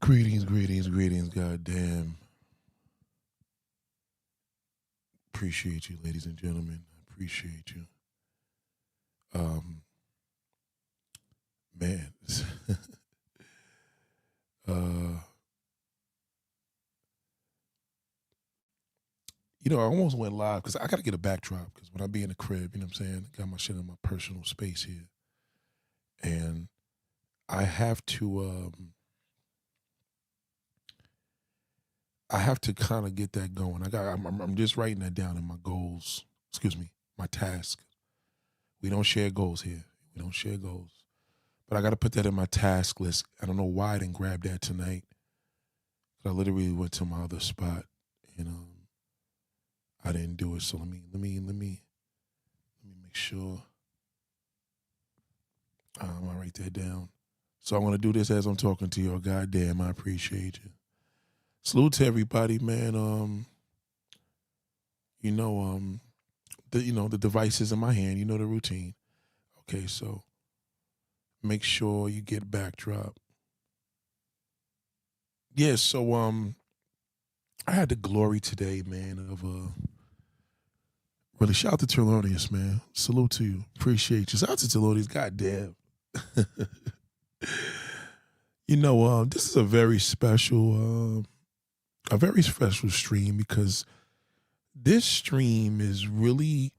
Greetings, goddamn. Appreciate you, ladies and gentlemen. I appreciate you. Um, man, uh, I almost went live because I got to get a backdrop because when I be in the crib, you know what I'm saying, I got my shit in my personal space here, and I have to, kind of get that going. I'm just writing that down in my goals. Excuse me, my task. We don't share goals here. We don't share goals. But I got to put that in my task list. I don't know why I didn't grab that tonight. I literally went to my other spot, and I didn't do it. So let me make sure. I write that down. So I'm gonna do this as I'm talking to you. Goddamn, I appreciate you. Salute to everybody, man. The devices in my hand. You know the routine. Okay, so make sure you get backdrop. Yeah, so I had the glory today, man, of really shout out to Thelonious, man. Salute to you. Appreciate you. Shout out to Thelonious, goddamn. This is a very special stream because this stream is really,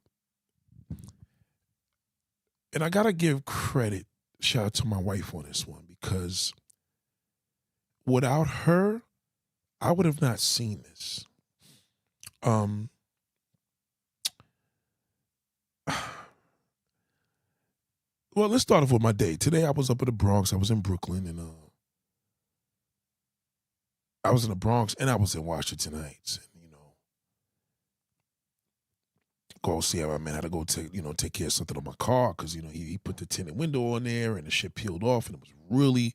and I gotta give credit, shout out to my wife on this one, because without her, I would have not seen this. Well, let's start off with my day. Today I was up in the Bronx. I was in Brooklyn, and I was in the Bronx and I was in Washington Heights. And, go see how my man had to go take care of something on my car because he put the tinted window on there and the shit peeled off and it was really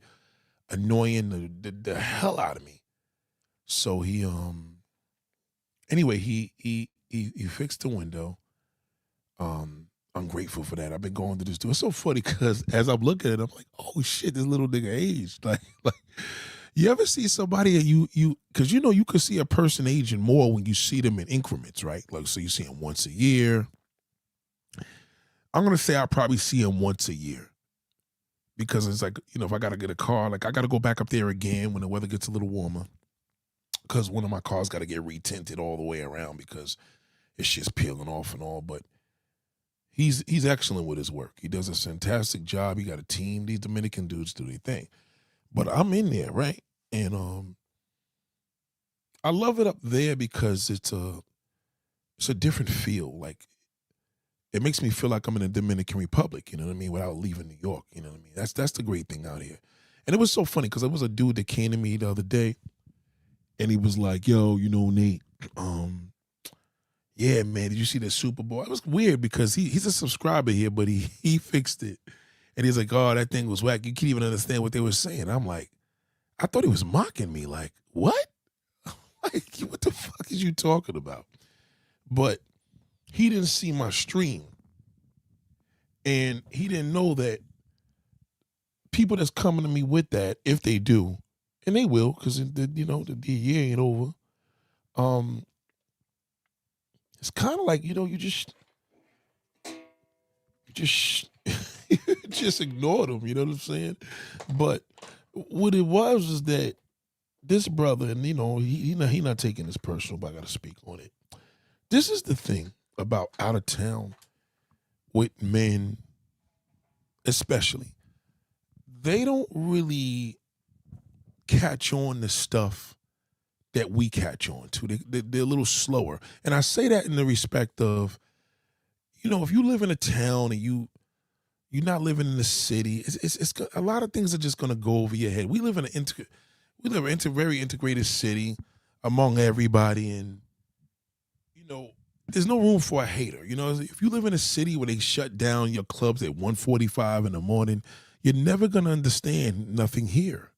annoying the hell out of me. So he fixed the window. I'm grateful for that. I've been going to this dude. It's so funny because as I'm looking at it, I'm like, oh shit, this little nigga aged. Like you ever see somebody and you because you could see a person aging more when you see them in increments, right? Like, so you see them once a year. I'm gonna say I probably see him once a year. Because it's like, if I gotta get a car, like I gotta go back up there again when the weather gets a little warmer. Because one of my cars gotta get retinted all the way around because it's just peeling off and all. But he's excellent with his work. He does a fantastic job. He got a team. These Dominican dudes do their thing. But I'm in there, right? And I love it up there because it's a different feel. Like it makes me feel like I'm in the Dominican Republic, you know what I mean, without leaving New York, you know what I mean? That's the great thing out here. And it was so funny because there was a dude that came to me the other day and he was like, yo, Nate, yeah, man, did you see the Super Bowl? It was weird because he's a subscriber here, but he fixed it. And he's like, oh, that thing was whack. You can't even understand what they were saying. I'm like, I thought he was mocking me. Like, what? Like, what the fuck is you talking about? But he didn't see my stream. And he didn't know that people that's coming to me with that, if they do, and they will, because the year ain't over. It's kind of like, you just ignore them, you know what I'm saying? But what it was that this brother, and he not taking this personal, but I got to speak on it. This is the thing about out of town with men, especially. They don't really catch on to stuff that we catch on to. They're a little slower. And I say that in the respect of, if you live in a town and you're not living in the city, it's a lot of things are just going to go over your head. We live in a very integrated city among everybody, and there's no room for a hater. If you live in a city where they shut down your clubs at 1:45 in the morning, you're never going to understand nothing here.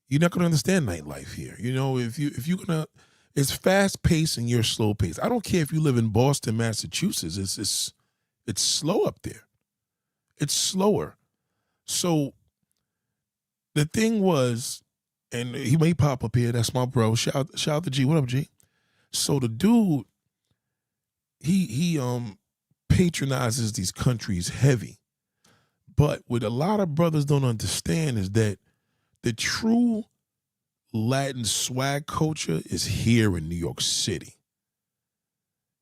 You're not going to understand nightlife here. If you're going to, it's fast paced and you're slow paced. I don't care if you live in Boston, Massachusetts. It's slow up there. It's slower. So the thing was, and he may pop up here. That's my bro. Shout out to G. What up, G? So the dude, he patronizes these countries heavy. But what a lot of brothers don't understand is that the true Latin swag culture is here in New York City.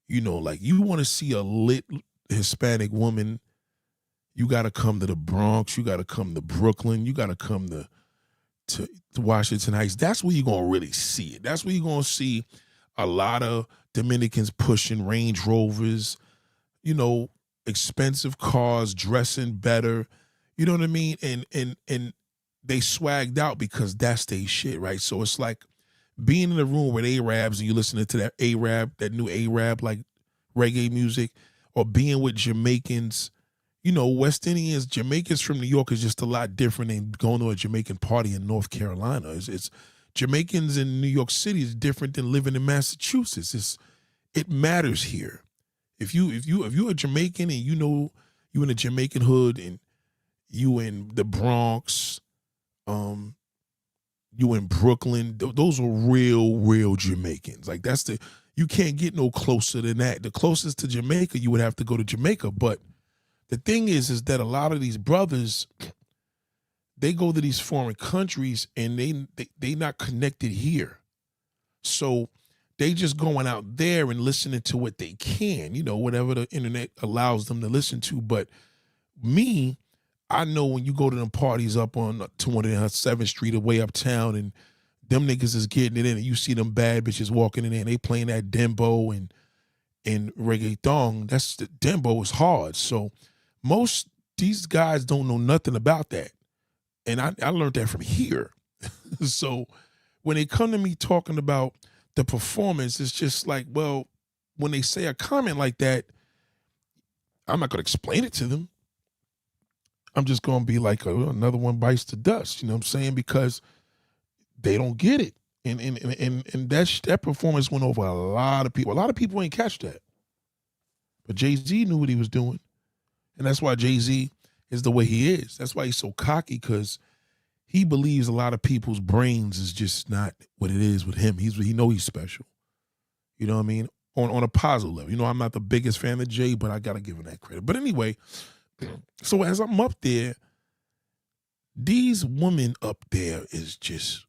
You know, like you want to see a lit Hispanic woman, you got to come to the Bronx, you got to come to Brooklyn, you got to come to Washington Heights. That's where you're going to really see it. That's where you're going to see a lot of Dominicans pushing Range Rovers, you know, expensive cars, dressing better, you know what I mean? And they swagged out because that's their shit, right? So it's like being in a room with Arabs and you listening to that Arab, that new Arab, like reggae music, or being with Jamaicans, you know, West Indians, Jamaicans from New York is just a lot different than going to a Jamaican party in North Carolina. It's Jamaicans in New York City is different than living in Massachusetts. It matters here. If you're a Jamaican and you know you in a Jamaican hood and you in the Bronx, you in Brooklyn, those are real Jamaicans. Like you can't get no closer than that. The closest to Jamaica, you would have to go to Jamaica. But the thing is that a lot of these brothers, they go to these foreign countries and they not connected here. So they just going out there and listening to what they can, you know, whatever the internet allows them to listen to. But me, I know when you go to them parties up on 207th Street or way uptown and them niggas is getting it in and you see them bad bitches walking in there and they playing that dembo and reggaeton, that's the dembo is hard. So most these guys don't know nothing about that. And I learned that from here. So when they come to me talking about the performance, it's just like, well, when they say a comment like that, I'm not going to explain it to them. I'm just going to be like, another one bites the dust, you know what I'm saying? Because they don't get it. And that performance went over a lot of people. A lot of people ain't catch that. But Jay-Z knew what he was doing. And that's why Jay-Z is the way he is. That's why he's so cocky, because he believes a lot of people's brains is just not what it is with him. He know he's special. You know what I mean? On a positive level. You know, I'm not the biggest fan of Jay, but I got to give him that credit. But anyway, so as I'm up there, these women up there is just,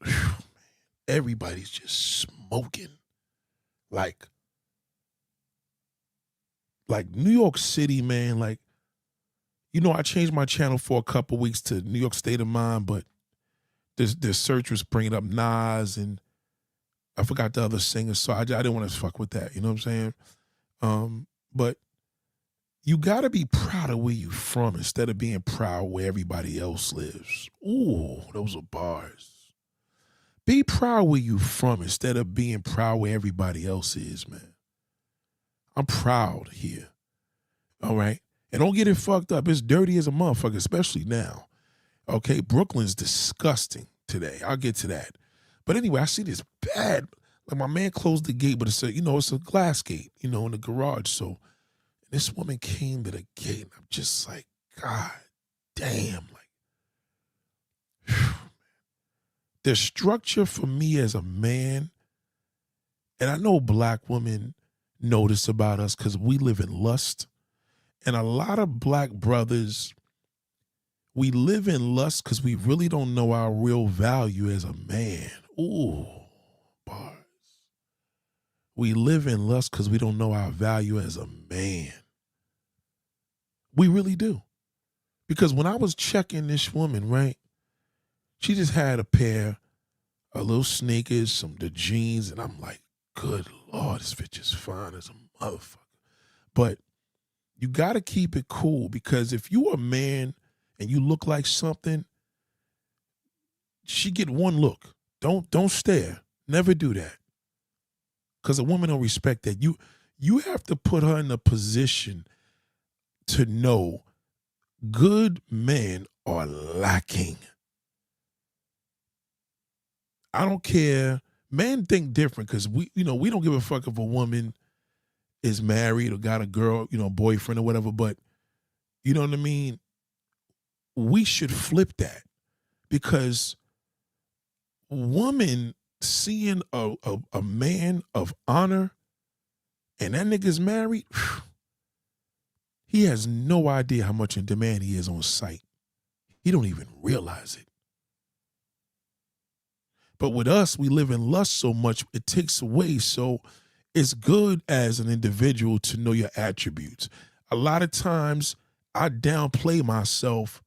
everybody's just smoking. Like New York City, man, like, you know, I changed my channel for a couple weeks to New York State of Mind, but this search was bringing up Nas and I forgot the other singers, so I didn't want to fuck with that, you know what I'm saying? But you got to be proud of where you from instead of being proud where everybody else lives. Ooh, those are bars. Be proud where you from instead of being proud where everybody else is, man. I'm proud here, all right? And don't get it fucked up. It's dirty as a motherfucker, especially now. Okay, Brooklyn's disgusting today. I'll get to that. But anyway, I see this bad, like my man closed the gate, but it's a glass gate, you know, in the garage. So this woman came to the gate and I'm just like, God damn, like, whew, the structure for me as a man, and I know black women know this about us because we live in lust. And a lot of black brothers, we live in lust because we really don't know our real value as a man. Ooh, bars. We live in lust because we don't know our value as a man. We really do. Because when I was checking this woman, right, she just had a pair of little sneakers, the jeans, and I'm like, good Lord, this bitch is fine as a motherfucker. But you got to keep it cool, because if you a man and you look like something, she get one look. Don't stare. Never do that. Because a woman don't respect that. You have to put her in a position to know good men are lacking. I don't care. Men think different because we don't give a fuck if a woman is married or got a girl, boyfriend or whatever, but you know what I mean? We should flip that, because woman seeing a man of honor and that nigga's married, he has no idea how much in demand he is on sight. He don't even realize it. But with us, we live in lust so much, it takes away. So it's good as an individual to know your attributes. A lot of times I downplay myself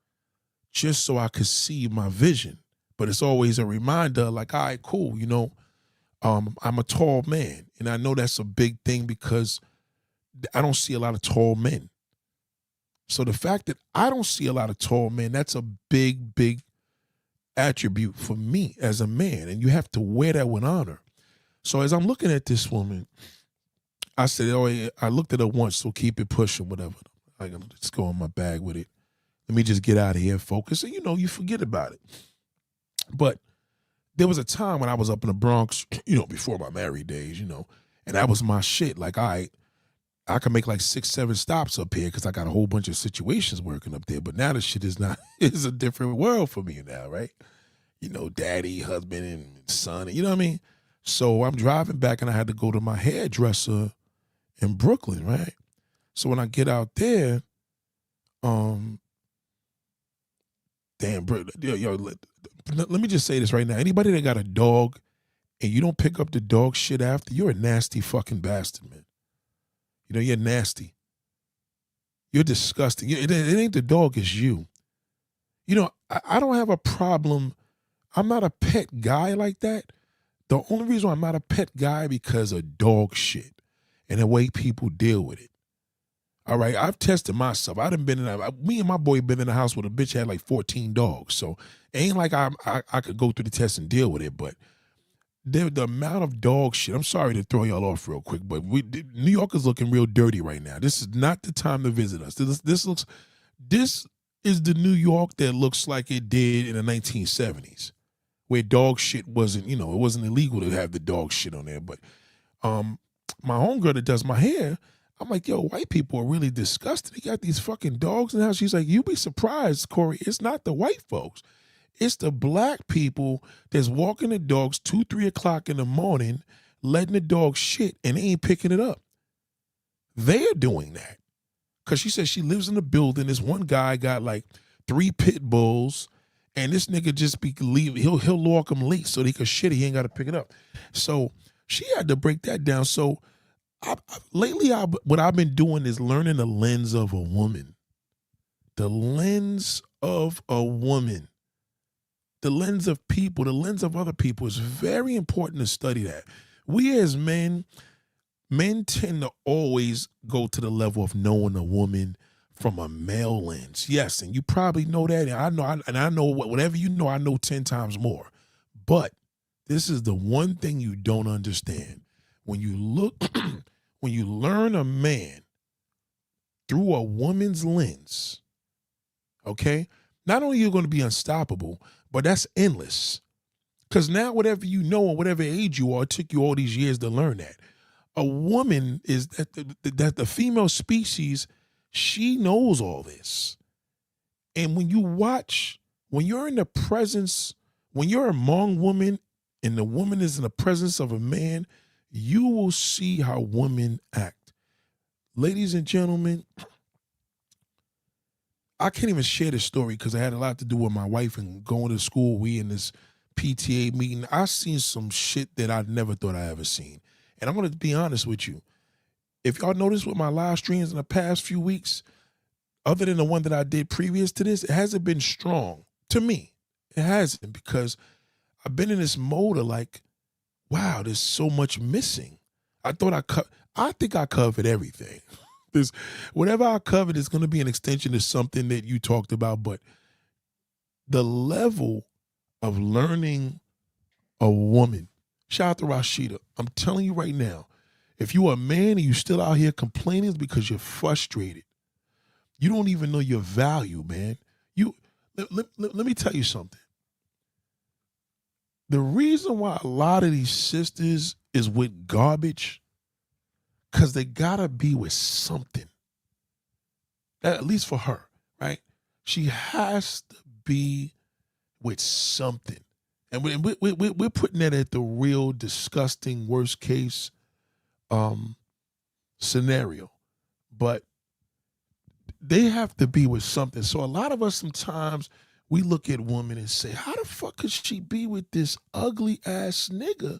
just so I could see my vision. But it's always a reminder like, all right, cool, I'm a tall man. And I know that's a big thing because I don't see a lot of tall men. So the fact that I don't see a lot of tall men, that's a big, big attribute for me as a man. And you have to wear that with honor. So as I'm looking at this woman, I said, oh, yeah, I looked at her once, so keep it pushing, whatever. I'm going to just go in my bag with it. Let me just get out of here, focus. And, you forget about it. But there was a time when I was up in the Bronx, before my married days, and that was my shit. Like, all right, I can make like 6, 7 stops up here because I got a whole bunch of situations working up there. But now the shit is not, it's a different world for me now, right? Daddy, husband, and son, you know what I mean? So I'm driving back and I had to go to my hairdresser in Brooklyn, right? So when I get out there, damn, bro, let me just say this right now. Anybody that got a dog and you don't pick up the dog shit after, you're a nasty fucking bastard, man. You're nasty. You're disgusting. It ain't the dog, it's you. I don't have a problem. I'm not a pet guy like that. The only reason I'm not a pet guy because of dog shit and the way people deal with it. All right, I've tested myself. Me and my boy been in the house with a bitch had like 14 dogs. So it ain't like I could go through the test and deal with it. But the amount of dog shit, I'm sorry to throw y'all off real quick, but New York is looking real dirty right now. This is not the time to visit us. This is the New York that looks like it did in the 1970s, where dog shit wasn't, it wasn't illegal to have the dog shit on there. But my homegirl that does my hair, I'm like, yo, white people are really disgusted. They got these fucking dogs in the house. She's like, you'd be surprised, Corey. It's not the white folks. It's the black people that's walking the dogs 2, 3 o'clock in the morning, letting the dog shit, and they ain't picking it up. They're doing that. Because she says she lives in a building. This one guy got like 3 pit bulls, and this nigga just be leaving. He'll walk them late so they can shit. He ain't got to pick it up. So she had to break that down. So lately, what I've been doing is learning the lens of a woman. The lens of a woman. The lens of people, the lens of other people is very important to study that. We as men tend to always go to the level of knowing a woman from a male lens. Yes, and you probably know that. And I know whatever you know, I know 10 times more. But this is the one thing you don't understand. When you when you learn a man through a woman's lens, okay, not only are you going to be unstoppable, but that's endless. Because now whatever you know or whatever age you are, it took you all these years to learn that. A woman is that the female species, she knows all this. And when you're in the presence, when you're among women and the woman is in the presence of a man, you will see how women act. Ladies and gentlemen, I can't even share this story because I had a lot to do with my wife and going to school. We in this PTA meeting. I seen some shit that I never thought I ever seen. And I'm going to be honest with you. If y'all noticed with my live streams in the past few weeks, other than the one that I did previous to this, it hasn't been strong to me. It hasn't, because I've been in this mode of like, wow, there's so much missing. I think I covered everything. Whatever I covered is going to be an extension of something that you talked about, but the level of learning a woman, shout out to Rashida. I'm telling you right now, if you are a man and you still out here complaining, it's because you're frustrated. You don't even know your value, man. Let me tell you something. The reason why a lot of these sisters is with garbage, because they gotta be with something. At least for her, right? She has to be with something. And we're putting that at the real disgusting worst case scenario. But they have to be with something. So a lot of us sometimes we look at women and say, how the fuck could she be with this ugly ass nigga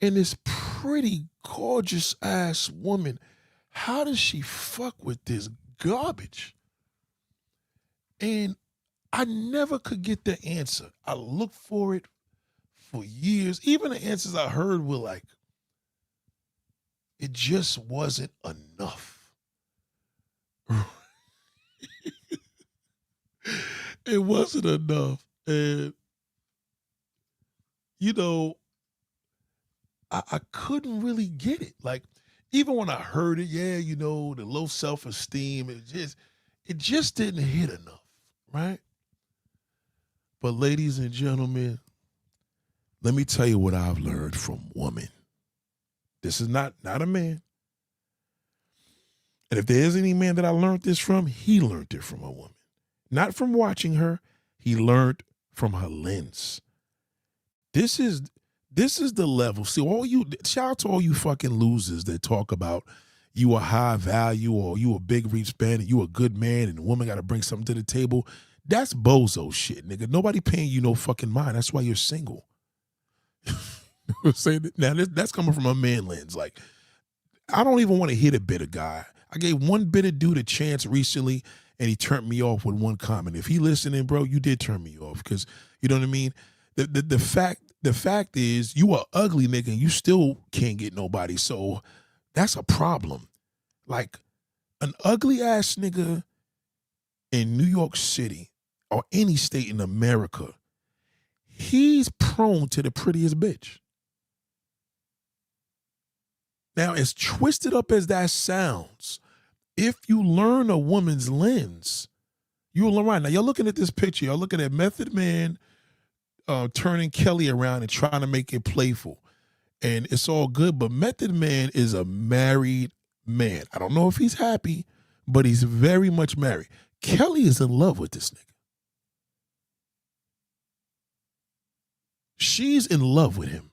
and this pretty gorgeous ass woman? How does she fuck with this garbage? And I never could get the answer. I looked for it for years. Even the answers I heard were like, it just wasn't enough. It wasn't enough. And, you know, I couldn't really get it. Like, even when I heard it, yeah, you know, the low self-esteem, it just didn't hit enough, right? But ladies and gentlemen, let me tell you what I've learned from women. This is not a man. And if there is any man that I learned this from, he learned it from a woman. Not from watching her, he learned from her lens. This is the level. See, shout out to all you fucking losers that talk about you a high value or you a big reach span and you a good man and the woman got to bring something to the table. That's bozo shit, nigga. Nobody paying you no fucking mind. That's why you're single. I'm saying that? Now, that's coming from a man lens. Like, I don't even want to hit a bitter guy. I gave one bitter dude a chance recently, and he turned me off with one comment. If he listening, bro, you did turn me off because, you know what I mean? The fact is you are ugly, nigga, and you still can't get nobody. So that's a problem. Like, an ugly ass nigga in New York City or any state in America, he's prone to the prettiest bitch. Now, as twisted up as that sounds, if you learn a woman's lens, you'll learn right. Now, you're looking at this picture. You're looking at Method Man turning Kelly around and trying to make it playful. And it's all good, but Method Man is a married man. I don't know if he's happy, but he's very much married. Kelly is in love with this nigga. She's in love with him.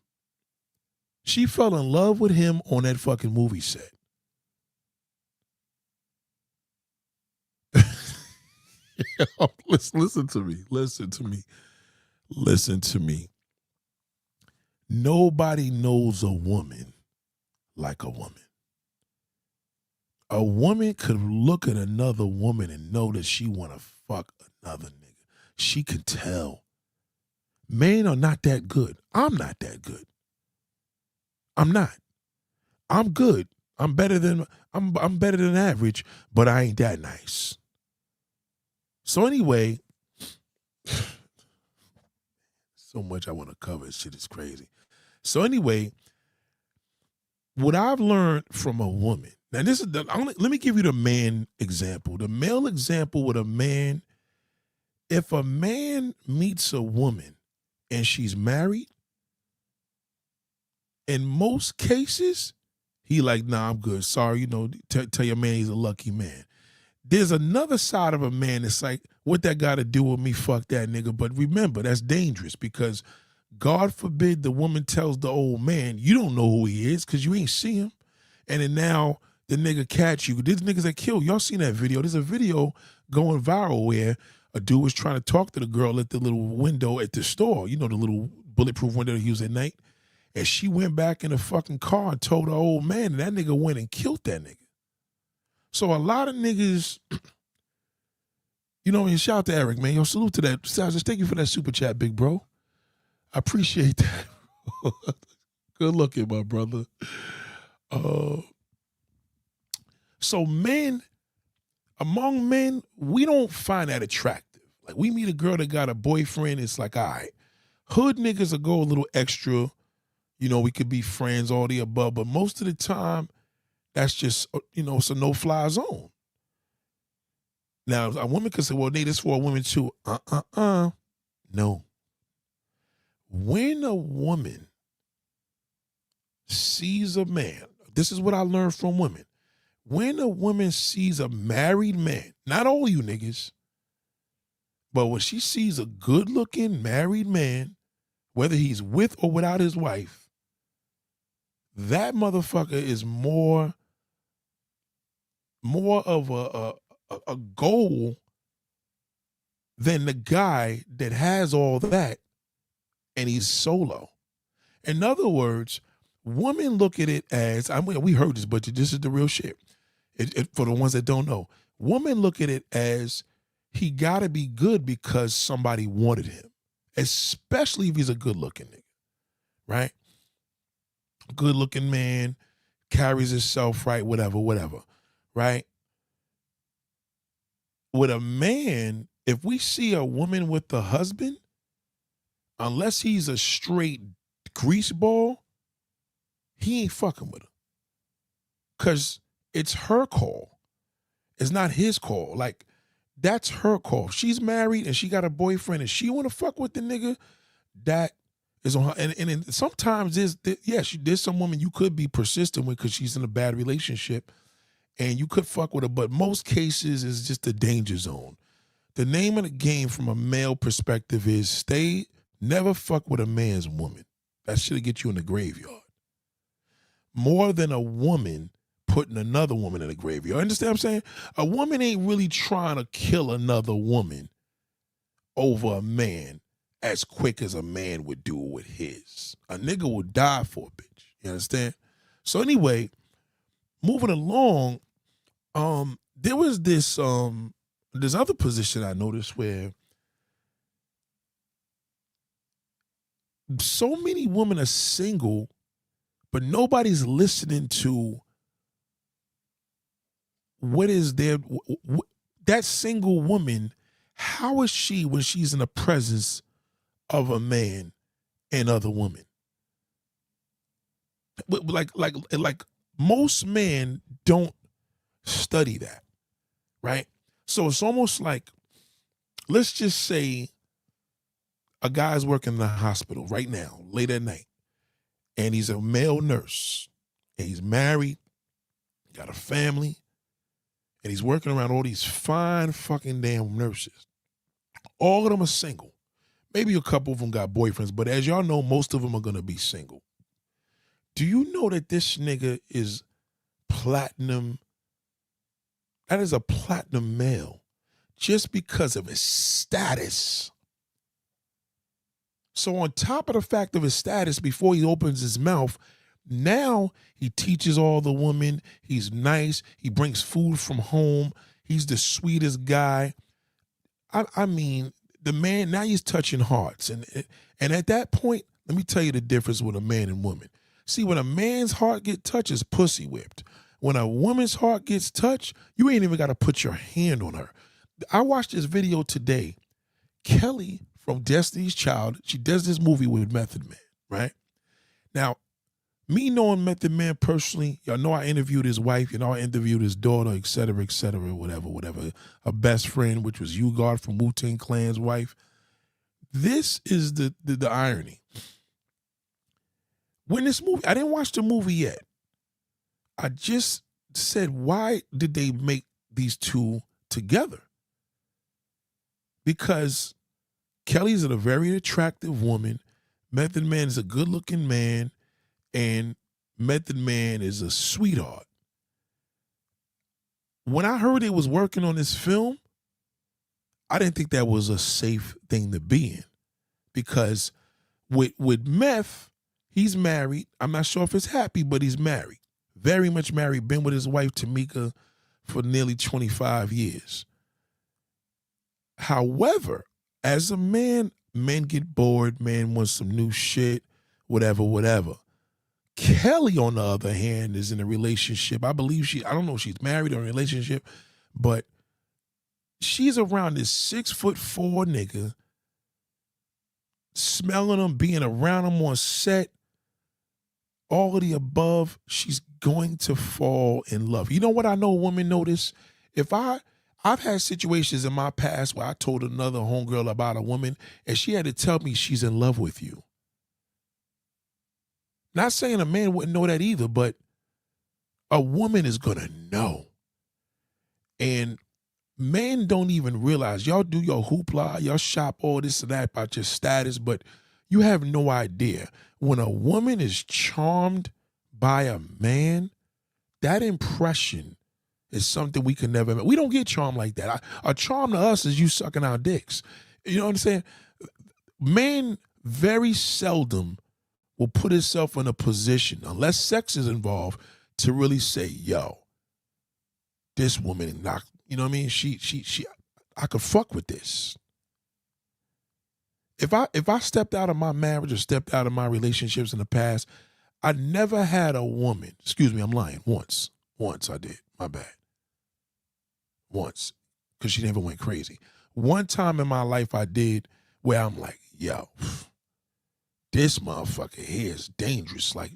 She fell in love with him on that fucking movie set. Listen to me. Listen to me. Listen to me. Nobody knows a woman like a woman. A woman could look at another woman and know that she want to fuck another nigga. She can tell. Men are not that good. I'm not that good. I'm not. I'm good. I'm better than average, but I ain't that nice. So anyway, so much I want to cover. This shit is crazy. So anyway, what I've learned from a woman. Now this is let me give you the man example. The male example with a man. If a man meets a woman and she's married, in most cases, he like, nah, I'm good. Sorry, you know, tell your man he's a lucky man. There's another side of a man that's like, what that got to do with me? Fuck that nigga. But remember, that's dangerous because God forbid the woman tells the old man, you don't know who he is because you ain't see him. And then now the nigga catch you. There's niggas that kill. Y'all seen that video. There's a video going viral where a dude was trying to talk to the girl at the little window at the store. You know, the little bulletproof window he used at night. And she went back in the fucking car and told her old man, and that nigga went and killed that nigga. So a lot of niggas, you know, and shout out to Eric, man. Yo, salute to that. Just thank you for that super chat, big bro. I appreciate that. Good looking, my brother. So among men, we don't find that attractive. Like, we meet a girl that got a boyfriend, it's like, all right. Hood niggas will go a little extra. You know, we could be friends, all the above, but most of the time, that's just, you know, it's a no-fly zone. Now, a woman could say, well, Nate, this for a woman too. No. When a woman sees a man, this is what I learned from women. When a woman sees a married man, not all you niggas, but when she sees a good-looking married man whether he's with or without his wife, that motherfucker is more of a goal than the guy that has all that and he's solo. In other words, women look at it as, we heard this, but this is the real shit. For the ones that don't know, women look at it as he got to be good because somebody wanted him, especially if he's a good looking nigga, right? Good looking man, carries himself right, whatever, right? With a man, if we see a woman with a husband, unless he's a straight greaseball, he ain't fucking with her. Because it's her call. It's not his call. Like, that's her call. She's married and she got a boyfriend and she want to fuck with the nigga, that is on her. And sometimes there's some woman you could be persistent with because she's in a bad relationship and you could fuck with her, but most cases is just a danger zone. The name of the game from a male perspective is never fuck with a man's woman. That should get you in the graveyard. More than a woman putting another woman in the graveyard. Understand what I'm saying? A woman ain't really trying to kill another woman over a man as quick as a man would do with his. A nigga will die for a bitch. You understand? So anyway, moving along, there was this other position I noticed where so many women are single, but nobody's listening to what is that single woman, how is she when she's in the presence of a man and other women? Like most men don't study that, right? So it's almost like, let's just say a guy's working in the hospital right now, late at night, and he's a male nurse, and he's married, got a family, and he's working around all these fine fucking damn nurses. All of them are single. Maybe a couple of them got boyfriends, but as y'all know, most of them are going to be single. Do you know that this nigga is platinum? That is a platinum male just because of his status. So on top of the fact of his status, before he opens his mouth, now he teaches all the women. He's nice. He brings food from home. He's the sweetest guy. I mean, the man, now he's touching hearts. And at that point, let me tell you the difference with a man and woman. See, when a man's heart gets touched, it's pussy whipped. When a woman's heart gets touched, you ain't even got to put your hand on her. I watched this video today. Kelly from Destiny's Child, she does this movie with Method Man, right? Now, me knowing Method Man personally, y'all know I interviewed his wife, you know I interviewed his daughter, et cetera, whatever. A best friend, which was U-God from Wu-Tang Clan's wife. This is the irony. When this movie, I didn't watch the movie yet. I just said, why did they make these two together? Because Kelly's a very attractive woman. Method Man is a good-looking man. And Method Man is a sweetheart. When I heard they was working on this film, I didn't think that was a safe thing to be in. Because with Meth, he's married. I'm not sure if it's happy, but he's married. Very much married. Been with his wife, Tamika, for nearly 25 years. However, as a man, men get bored. Man wants some new shit, whatever. Kelly, on the other hand, is in a relationship. I don't know if she's married or in a relationship, but she's around this 6'4" nigga, smelling him, being around him on set, all of the above. She's going to fall in love. You know what I know women notice? I've had situations in my past where I told another homegirl about a woman and she had to tell me she's in love with you. Not saying a man wouldn't know that either, but a woman is going to know. And men don't even realize, y'all do your hoopla, y'all shop all this and that about your status, but You have no idea. When a woman is charmed by a man, that impression is something we can never. We don't get charmed like that. A charm to us is you sucking our dicks. You know what I'm saying? Man very seldom will put himself in a position, unless sex is involved, to really say, yo, this woman knocked, you know what I mean? I could fuck with this. If I stepped out of my marriage or stepped out of my relationships in the past, I never had a woman, excuse me, I'm lying, once I did, my bad. Once, because she never went crazy. One time in my life I did where I'm like, yo, this motherfucker here is dangerous. Like,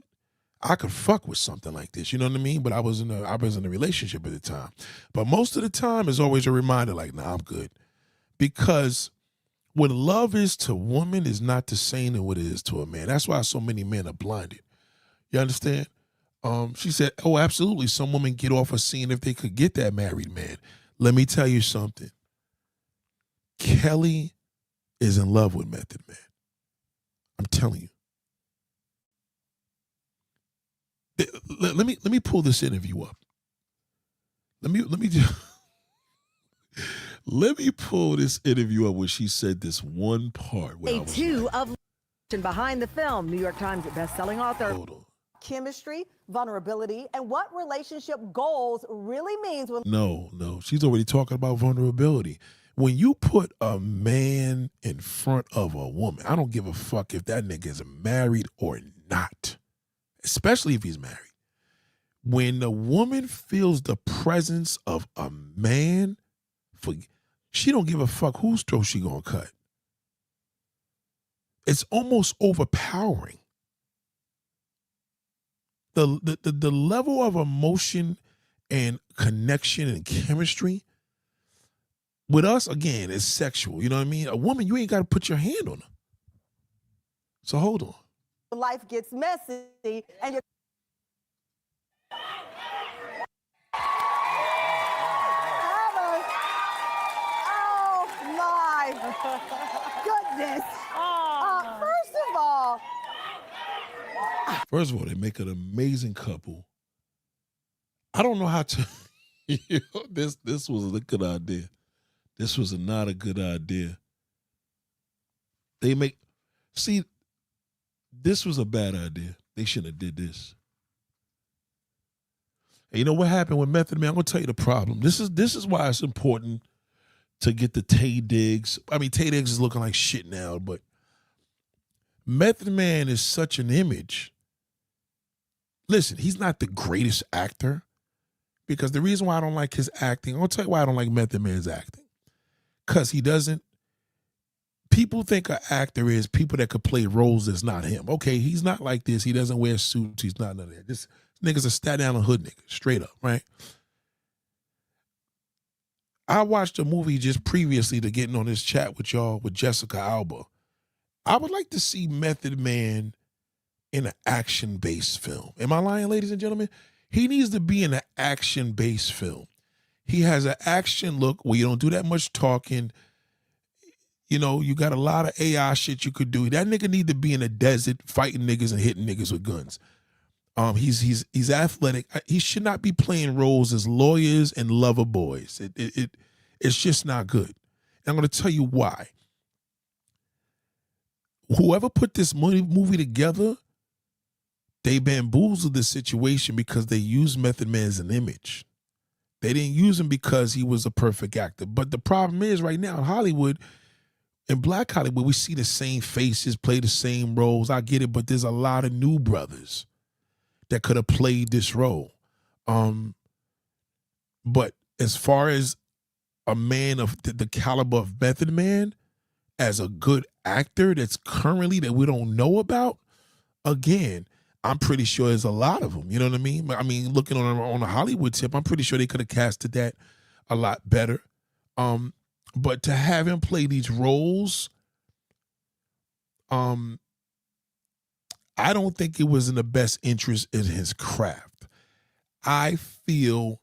I could fuck with something like this, you know what I mean? But I was in a relationship at the time. But most of the time, it's always a reminder, like, nah, I'm good. Because what love is to women is not the same as what it is to a man. That's why so many men are blinded. You understand? She said, oh, absolutely. Some women get off of seeing if they could get that married man. Let me tell you something. Kelly is in love with Method Man. I'm telling you. Let me pull this interview up. Let me pull this interview up where she said this one part. Where Behind the film, New York Times best-selling author. Hold on. Chemistry, vulnerability, and what relationship goals really means when. No. She's already talking about vulnerability. When you put a man in front of a woman, I don't give a fuck if that nigga is married or not, especially if he's married. When a woman feels the presence of a man, she don't give a fuck whose throat she gonna cut. It's almost overpowering. The level of emotion and connection and chemistry with us, again, is sexual. You know what I mean? A woman, you ain't got to put your hand on her. So hold on. Life gets messy and you're. Oh my goodness. First of all, they make an amazing couple. I don't know how to. This was a good idea. This was not a good idea. This was a bad idea. They shouldn't have did this. And you know what happened with Method Man? I'm gonna tell you the problem. This is why it's important to get the Tay Diggs. I mean, Tay Diggs is looking like shit now, but Method Man is such an image. Listen, he's not the greatest actor, because the reason why I don't like his acting, I'll tell you why I don't like Method Man's acting. Because people think an actor is people that could play roles that's not him. Okay, he's not like this. He doesn't wear suits. He's not none of that. This nigga's a Staten Island hood nigga, straight up, right? I watched a movie just previously to getting on this chat with y'all with Jessica Alba. I would like to see Method Man in an action-based film. Am I lying, ladies and gentlemen? He needs to be in an action-based film. He has an action look where you don't do that much talking. You know, you got a lot of AI shit you could do. That nigga need to be in a desert fighting niggas and hitting niggas with guns. He's athletic. He should not be playing roles as lawyers and lover boys. It's just not good. And I'm going to tell you why. Whoever put this movie together, they bamboozled the situation because they used Method Man as an image. They didn't use him because he was a perfect actor. But the problem is right now in Hollywood, in Black Hollywood, we see the same faces, play the same roles. I get it, but there's a lot of new brothers that could have played this role. But as far as a man of the caliber of Method Man, as a good actor that's currently that we don't know about, again, I'm pretty sure there's a lot of them. You know what I mean? I mean, looking on a Hollywood tip, I'm pretty sure they could have casted that a lot better. But to have him play these roles, I don't think it was in the best interest in his craft. I feel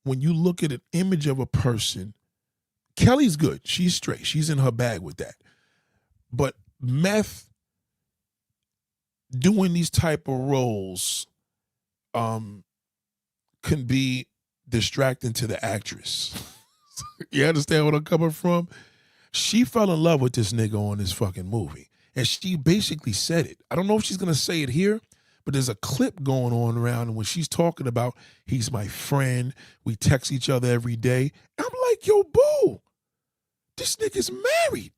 when you look at an image of a person, Kelly's good. She's straight. She's in her bag with that. But Meth doing these type of roles can be distracting to the actress. You understand what I'm coming from? She fell in love with this nigga on this fucking movie. And she basically said it. I don't know if she's going to say it here, but there's a clip going on around, and when she's talking about, he's my friend, we text each other every day. I'm like, yo, boo, this nigga's married.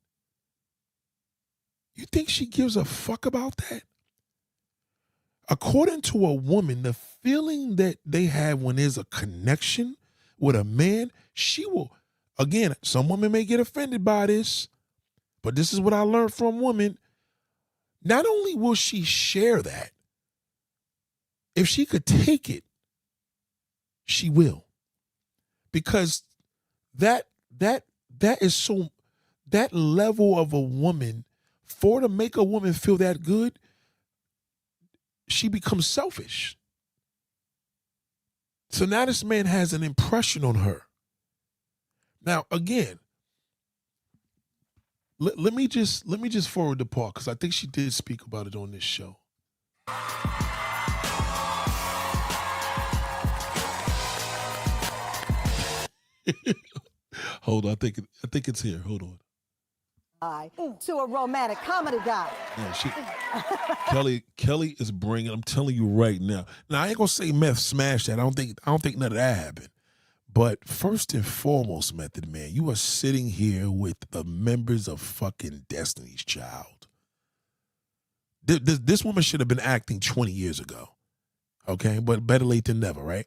You think she gives a fuck about that? According to a woman, the feeling that they have when there's a connection with a man, she will, again, some women may get offended by this, but this is what I learned from women. Not only will she share that, if she could take it, she will. Because that is so, that level of a woman, for to make a woman feel that good, she becomes selfish. So now this man has an impression on her. Now, again, let me just forward the part, because I think she did speak about it on this show. Hold on, I think it's here. Hold on. To a romantic comedy guy. Yeah, Kelly is bringing. I'm telling you right now. Now I ain't gonna say Meth smashed that. I don't think none of that happened. But first and foremost, Method Man, you are sitting here with the members of fucking Destiny's Child. This woman should have been acting 20 years ago. Okay, but better late than never, right?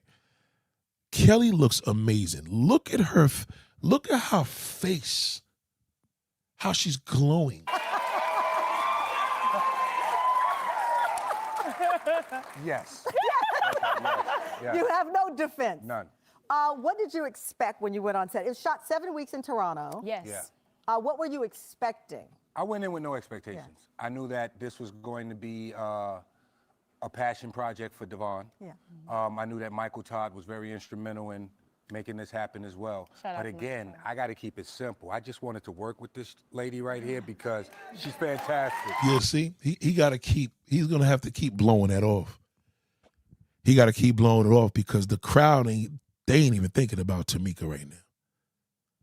Kelly looks amazing. Look at her. Look at her face. How she's glowing. Yes. Yes. You have no defense. None. What did you expect when you went on set? It was shot 7 weeks in Toronto. Yes. Yeah. What were you expecting? I went in with no expectations. Yeah. I knew that this was going to be a passion project for Devon. Yeah. I knew that Michael Todd was very instrumental in making this happen as well. But again, I got to keep it simple. I just wanted to work with this lady right here because she's fantastic. Yeah, see, he's gonna have to keep blowing that off. He got to keep blowing it off because the crowd ain't even thinking about Tamika right now.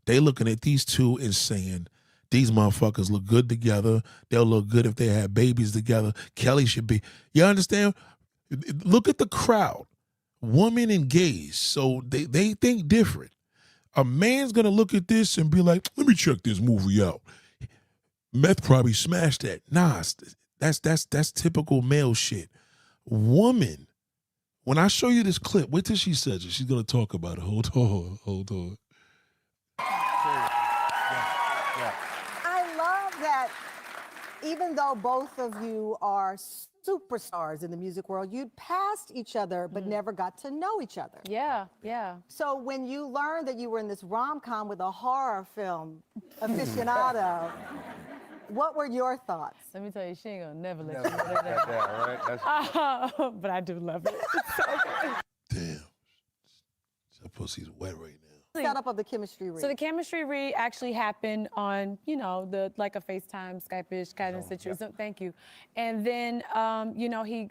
They looking at these two and saying, these motherfuckers look good together. They'll look good if they have babies together. Kelly should be. You understand? Look at the crowd. Women and gays, so they think different. A man's gonna look at this and be like, let me check this movie out. Meth probably smashed that. Nah, that's typical male shit. Woman, when I show you this clip, wait till she says it. She's gonna talk about it. Hold on. I love that even though both of you are superstars in the music world, you'd passed each other but never got to know each other. Yeah. So when you learned that you were in this rom-com with a horror film aficionado, what were your thoughts? Let me tell you, she ain't gonna never let you know That, right? but I do love it. It's so good. Damn, that pussy's wet right now. Setup of the chemistry read. So the chemistry read actually happened on, like a FaceTime, Skype-ish kind of situation. Yeah. Thank you. And then,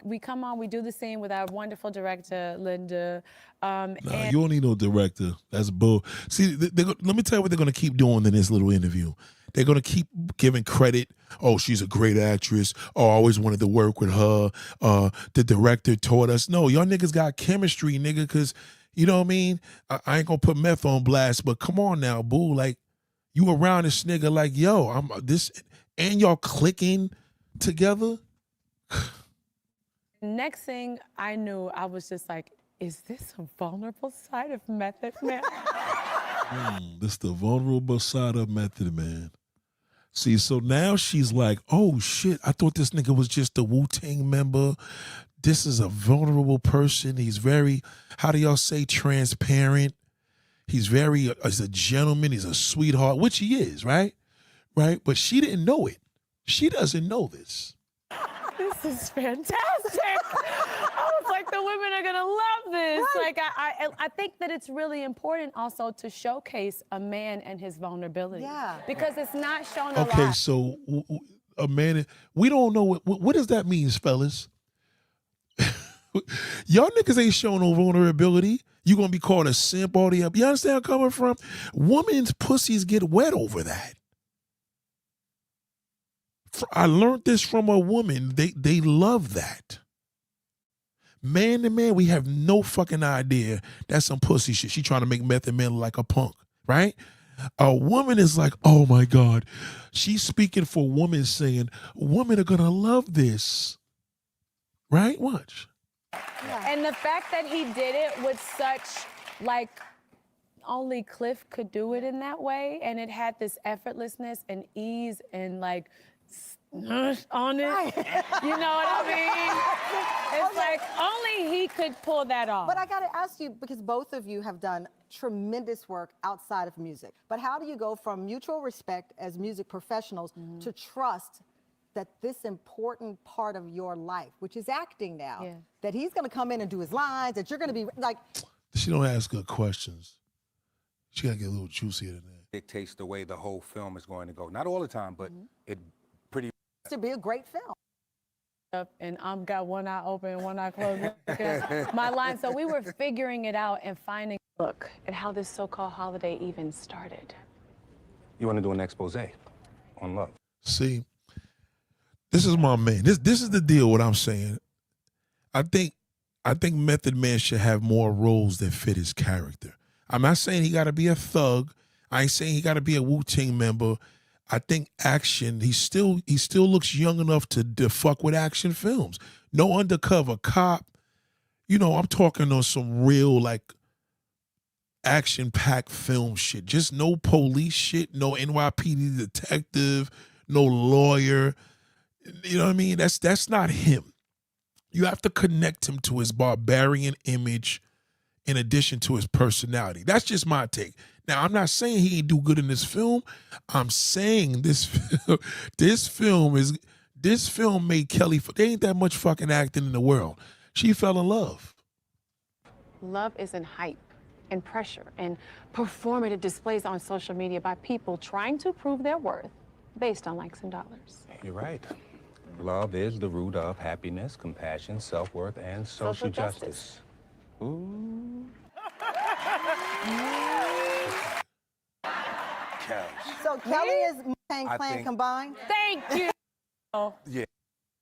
we come on, we do the scene with our wonderful director, Linda. Nah, you don't need no director. That's bull. See, let me tell you what they're going to keep doing in this little interview. They're going to keep giving credit. Oh, she's a great actress. Oh, I always wanted to work with her. The director taught us. No, y'all niggas got chemistry, nigga, because, you know what I mean? I ain't going to put Meth on blast, but come on now, boo. Like, you around this nigga like, yo, I'm this, and y'all clicking together. Next thing I knew, I was just like, is this a vulnerable side of Method Man? This the vulnerable side of Method Man. See, so now she's like, oh shit, I thought this nigga was just a Wu-Tang member. This is a vulnerable person. He's very, how do y'all say, transparent. He's as a gentleman, he's a sweetheart, which he is, right? Right? But she didn't know it. She doesn't know this. This is fantastic. I was like, the women are gonna love this. Like, I think that it's really important also to showcase a man and his vulnerability. Yeah. Because it's not shown a lot. Okay, so a man. We don't know what does that mean, fellas. Y'all niggas ain't showing no vulnerability. You gonna be called a simp all the up. You understand where I'm coming from? Women's pussies get wet over that. I learned this from a woman. They love that. Man to man, we have no fucking idea that's some pussy shit. She trying to make Method Man look like a punk, right? A woman is like, oh my God. She's speaking for women saying, women are gonna love this. Right? Watch. And the fact that he did it with such, like, only Cliff could do it in that way, and it had this effortlessness and ease and, like, on it. You know what I mean? It's like only he could pull that off. But I got to ask you, because both of you have done tremendous work outside of music, but how do you go from mutual respect as music professionals to trust that this important part of your life, which is acting now, that he's going to come in and do his lines, that you're going to be like... She don't ask good questions. She got to get a little juicier than that. Dictates the way the whole film is going to go. Not all the time, but it pretty... to be a great film. And I'm got one eye open and one eye closed. My line. So we were figuring it out and finding look at how this so-called holiday even started. You want to do an expose on love? See, this is my man. This is the deal. What I'm saying. I think Method Man should have more roles that fit his character. I'm not saying he got to be a thug. I ain't saying he got to be a Wu-Tang member. I think action, he still looks young enough to fuck with action films. No undercover cop. You know, I'm talking on some real, like, action-packed film shit. Just no police shit, no NYPD detective, no lawyer. You know what I mean? That's not him. You have to connect him to his barbarian image in addition to his personality. That's just my take. Now, I'm not saying he ain't do good in this film. I'm saying this film made Kelly, there ain't that much fucking acting in the world. She fell in love. Love isn't hype and pressure and performative displays on social media by people trying to prove their worth based on likes and dollars. You're right. Love is the root of happiness, compassion, self-worth, and social justice. Ooh. So Kelly is Wu-Tang Clan combined? Thank you. Yeah.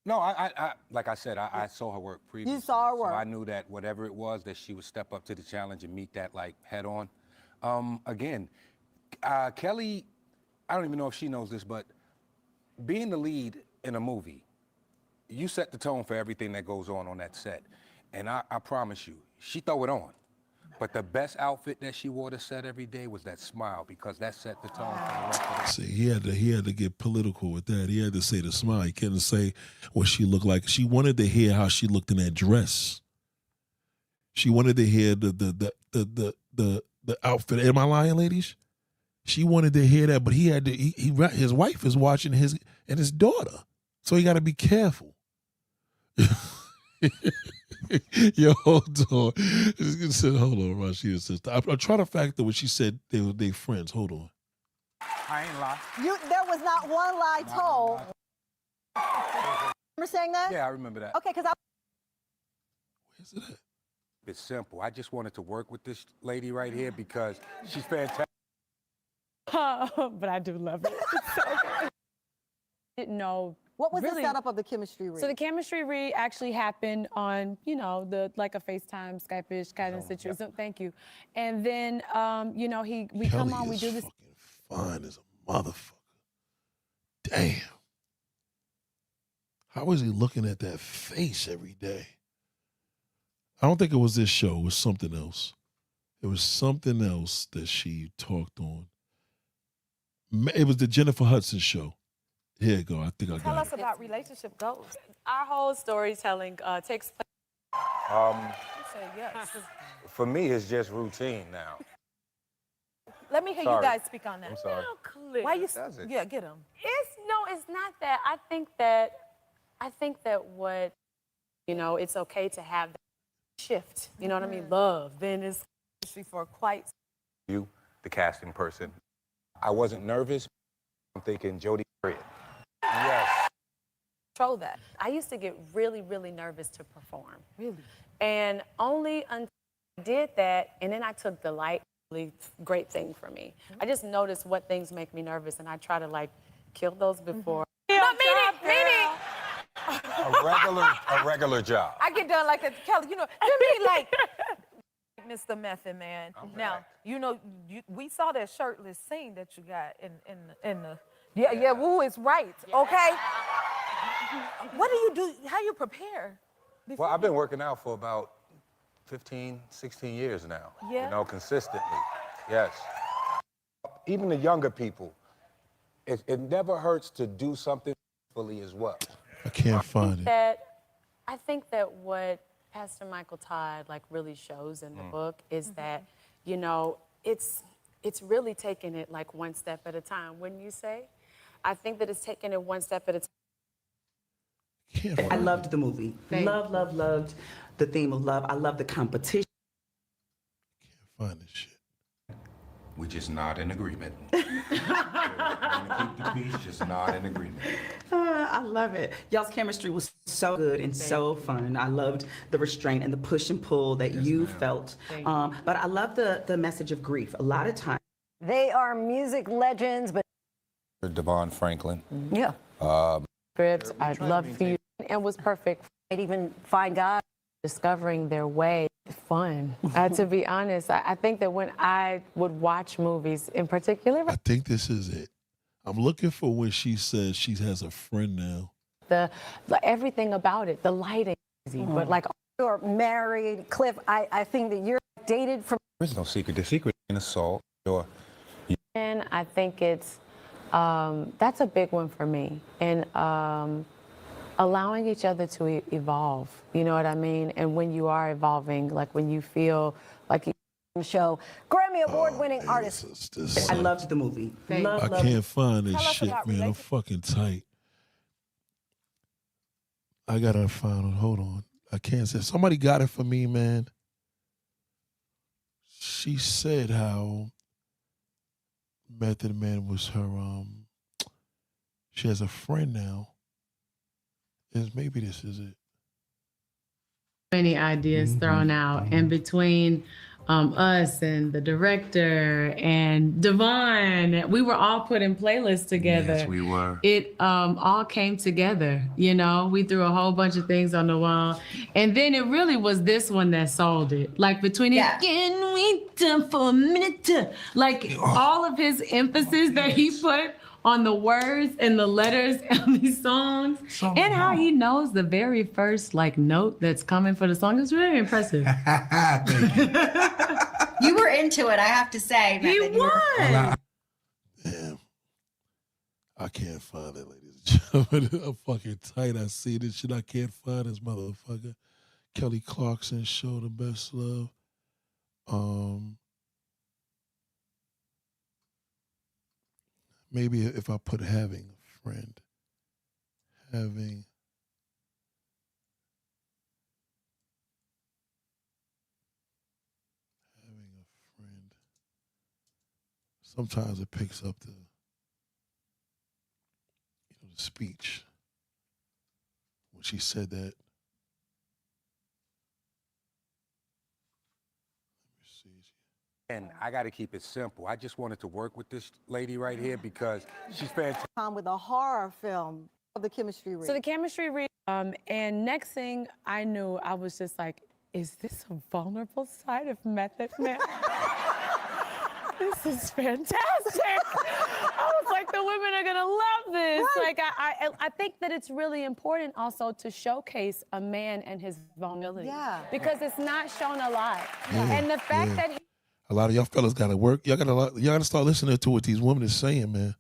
No, I like I said, I saw her work previously. You saw her work. So I knew that whatever it was, that she would step up to the challenge and meet that, like, head on. Again, Kelly, I don't even know if she knows this, but being the lead in a movie, you set the tone for everything that goes on that set. And I promise you, she throw it on. But the best outfit that she wore to set every day was that smile, because that set the tone for the rest of the... See, he had to get political with that. He had to say the smile. He couldn't say what she looked like. She wanted to hear how she looked in that dress. She wanted to hear the outfit. Am I lying, ladies? She wanted to hear that, but he had to. His wife is watching and his daughter, so he got to be careful. Yo, hold on. Hold on, Rashida sister. I'm trying to factor when she said they were friends. Hold on. I ain't lying. There was not one lie told. Remember saying that? Yeah, I remember that. Okay, because Where's it at? It's simple. I just wanted to work with this lady right here because she's fantastic. But I do love it. It's so good. Didn't know. What was really, the setup of the chemistry read? So the chemistry read actually happened on, you know, like a FaceTime, Skype-ish kind of situation. So, thank you. And then, you know, we Kelly come on, we do is this. fucking fine as a motherfucker. Damn. How is he looking at that face every day? I don't think it was this show. It was something else. It was something else that she talked on. It was the Jennifer Hudson show. Here you go. I think I got it. Tell us about relationship goals. Our whole storytelling takes place. Say yes. For me, it's just routine now. Let me hear Sorry. you guys speak on that. I'm sorry. Why you? Does it? Yeah, get him. It's not that. I think that what, you know, it's okay to have that shift. You know what I mean? Love. Then it's For quite. You, the casting person. I wasn't nervous. I'm thinking Jodie, period. Yes. control that. I used to get really, really nervous to perform. Really? And only until I did that, and then I took the light, really great thing for me. I just noticed what things make me nervous, and I try to like kill those before. Not meaning. A regular job. I get done like that, Kelly. You know, to me, like Mr. Method Man. Now, back. you know, we saw that shirtless scene that you got in the. Yeah. Woo is right. Okay. What do you do? How you prepare? Well, I've been working out for about 15, 16 years now. Yeah. You know, consistently. Yes. Even the younger people, it never hurts to do something fully as well. I can't find it. I think that what Pastor Michael Todd like really shows in the book is that, you know, it's really taking it like one step at a time, wouldn't you say? I think that it's taking it one step at a time. Can't find I loved the movie. Thank Loved the theme of love. I love the competition. Can't find this shit. We just not in agreement. Keep the peace, just not in agreement. I love it. Y'all's chemistry was so good and so fun. I loved the restraint and the push and pull that you felt. But I love the message of grief. A lot of times. They are music legends, but Devon Franklin. yeah, Scripts, I'd love for you, and was perfect. might even find God. Discovering their way, fun. To be honest, I think that when I would watch movies in particular, I think this is it. I'm looking for when she says she has a friend now. everything about it, the lighting, but like You're married, Cliff. I think that you're dated from. There's no secret. The secret is assault. Sure. and I think it's that's a big one for me, and allowing each other to evolve. You know what I mean? And when you are evolving, like when you feel like you show Grammy Award-winning artist. I loved the movie. I can't find this Tell us shit, about man. I'm fucking tight. I gotta find it. Hold on. I can't say. Somebody got it for me, man. She said how Method Man was her. She has a friend now. Maybe this is it. Many ideas thrown out, and between us and the director and Devon, we were all putting playlists together. Yes, we were. It all came together, you know. We threw a whole bunch of things on the wall, and then it really was this one that sold it. Like between it, can we done for a minute? Like all of his emphasis that he put on the words and the letters of these songs, and how he knows the very first like note that's coming for the song is very impressive. You were into it, I have to say. He was. Damn. I can't find it, ladies and gentlemen. I'm fucking tight. I see this shit. I can't find this motherfucker. Kelly Clarkson, Show the Best Love. Maybe if I put having a friend. Having a friend. Sometimes it picks up the speech when she said that. Let me see. And I got to keep it simple. I just wanted to work with this lady right here because she's fantastic. With a horror film of the chemistry read. So the chemistry read, and next thing I knew, I was just like, is this a vulnerable side of Method Man? This is fantastic. I was like, the women are gonna love this. Like, I think that it's really important also to showcase a man and his vulnerability. Yeah. Because it's not shown a lot. And the fact that A lot of y'all fellas gotta work. Y'all gotta start listening to what these women is saying, man.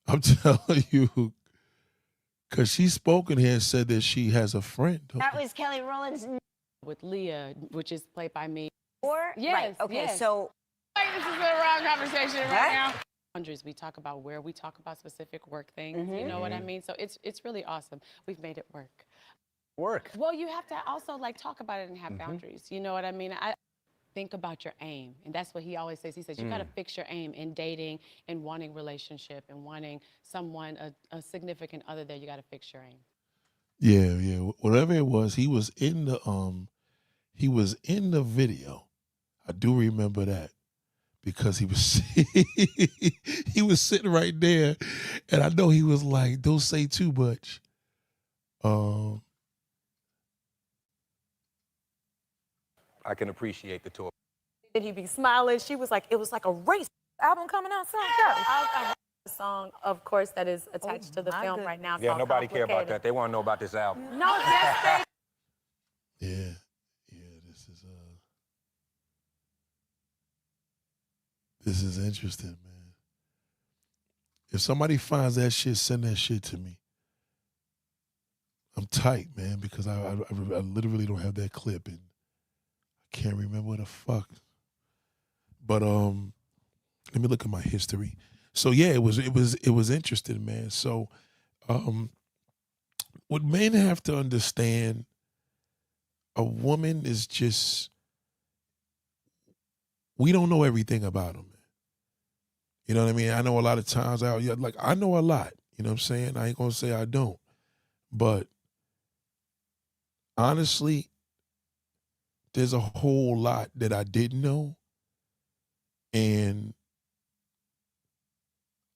I'm telling you. Cause she spoke in here and said that she has a friend. That was Kelly Rowland's. with Leah, which is played by me. Or? Yes, Right. Okay, yes. so. This is the wrong conversation right now. Boundaries. We talk about where we talk about specific work things. You know what I mean? So it's really awesome. We've made it work. Work. Well, you have to also like talk about it and have boundaries. You know what I mean? think about your aim. And that's what he always says. He says, you got to fix your aim in dating and wanting relationship and wanting someone, a significant other there. You got to fix your aim. Yeah. Whatever it was, he was in the video. I do remember that because he was he was sitting right there, and I know he was like, "Don't say too much." I can appreciate the tour. Did he be smiling? She was like, it was like a race album coming out soon. I wrote a song, of course, that is attached to the film right now. Yeah, called nobody care about Complicated. that. They want to know about this album. No, yes, they Yeah. This is interesting, man. If somebody finds that shit, send that shit to me. I'm tight, man, because I literally don't have that clip and I can't remember what the fuck. But let me look at my history. So yeah, it was interesting, man. So what men have to understand, a woman is just, we don't know everything about them. You know what I mean? I know a lot of times I know a lot. You know what I'm saying? I ain't gonna say I don't. But honestly, there's a whole lot that I didn't know. And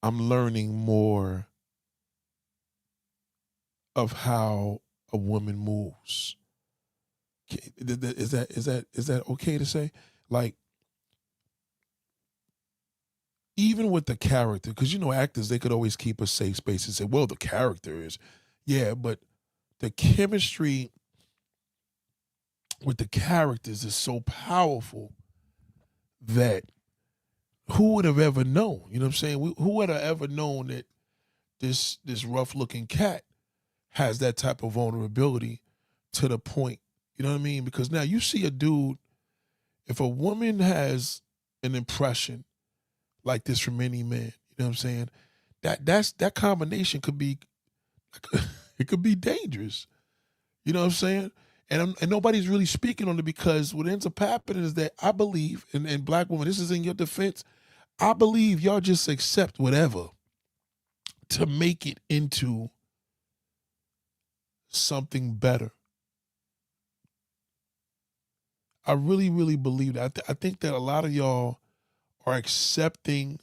I'm learning more of how a woman moves. Is that okay to say? Like, even with the character, because actors, they could always keep a safe space and say, well, the character is, yeah, but the chemistry with the characters is so powerful that who would have ever known? You know what I'm saying? Who would have ever known that this rough looking cat has that type of vulnerability to the point, you know what I mean? Because now you see a dude, if a woman has an impression like this from any man, you know what I'm saying? That combination could be, it could be dangerous. You know what I'm saying? And nobody's really speaking on it, because what ends up happening is that I believe, and black women, this is in your defense, I believe y'all just accept whatever to make it into something better. I really, really believe that. I think that a lot of y'all are accepting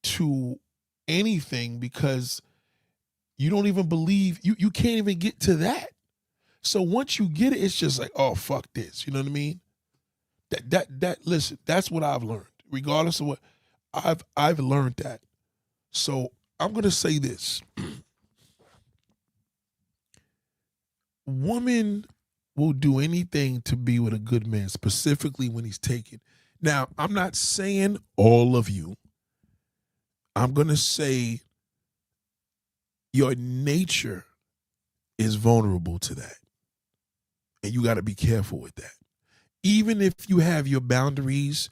to anything because you don't even believe, you can't even get to that. So once you get it, it's just like, oh, fuck this. You know what I mean? Listen, that's what I've learned. Regardless of what, I've learned that. So I'm gonna say this. Woman will do anything to be with a good man, specifically when he's taken. Now, I'm not saying all of you. I'm gonna say your nature is vulnerable to that. And you got to be careful with that. Even if you have your boundaries,